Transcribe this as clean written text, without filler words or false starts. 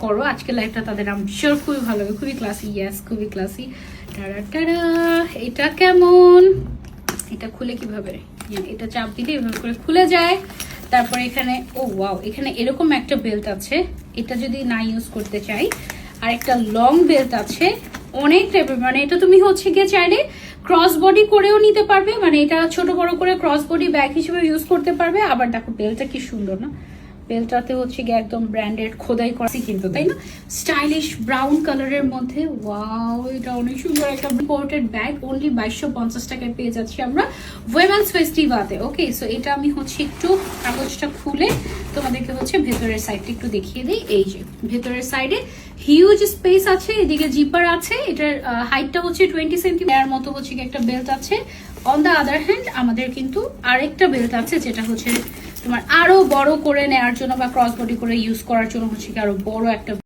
করো আজকে লাইভটা তাদের আম শিওর খুবই ভালো হবে, খুবই ক্লাসি। ইয়েস, খুবই ক্লাসি। টারা টারা, এটা কেমন? এটা খুলে কিভাবে? এটা চাপ দিলে এভাবে করে খুলে যায়। তারপরে এখানে ও ওয়াও, এখানে এরকম একটা বেল্ট আছে, এটা যদি না ইউজ করতে চাই। আর একটা লং বেল্ট আছে অনেক টাইপের, মানে এটা তুমি হচ্ছে গিয়ে চাইলে ক্রস বডি করেও নিতে পারবে, মানে এটা ছোট বড় করে ক্রস বডি ব্যাগ হিসেবে ইউজ করতে পারবে। আবার দেখো বেল্টটা কি সুন্দর না, বেলটাতে হচ্ছে গিয়ে একদম ব্র্যান্ডেড খোদাই করা কিন্তু, তাই না? স্টাইলিশ ব্রাউন কালারের মধ্যে, ওয়াও এটা অনেক সুন্দর একটা ইম্পোর্টেড ব্যাগ। অনলি 2250 টাকায় পেয়ে যাচ্ছি আমরা উইমেন্স ফেস্টিভালে। ওকে, সো এটা আমি হচ্ছে একটু কাগজটা খুলে তোমাদেরকে হচ্ছে ভেতরের সাইডটা একটু দেখিয়ে দিই। এই যে ভেতরের সাইডে হিউজ স্পেস আছে, এদিকে জিপার আছে, এটার হাইটটা হচ্ছে 20 সেন্টিমিটার মতো হচ্ছে কি একটা বেল্ট আছে। অন দ্য আদার হ্যান্ড আমাদের কিন্তু আরেকটা বেল্ট আছে, যেটা হচ্ছে তোমার আরো বড় করে নেওয়ার জন্য বা ক্রস বডি করে ইউজ করার জন্য হচ্ছে কি আরো বড় একটা